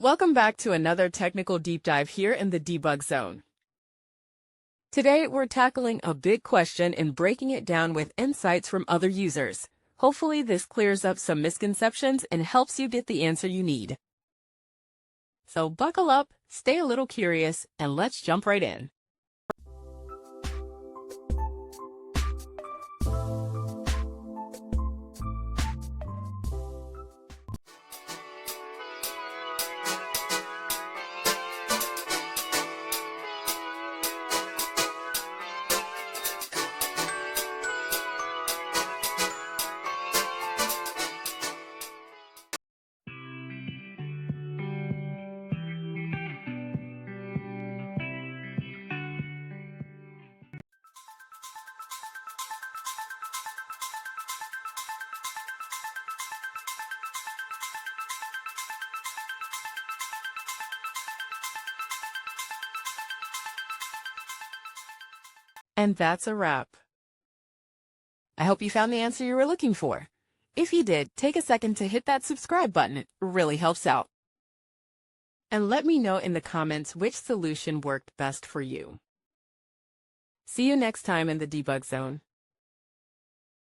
Welcome back to another technical deep dive here in the debug zone. Today, we're tackling a big question and breaking it down with insights from other users. Hopefully, this clears up some misconceptions and helps you get the answer you need. So buckle up, stay a little curious, and let's jump right in. And that's a wrap. I hope you found the answer you were looking for. If you did, take a second to hit that subscribe button. It really helps out. And let me know in the comments which solution worked best for you. See you next time in the debug zone.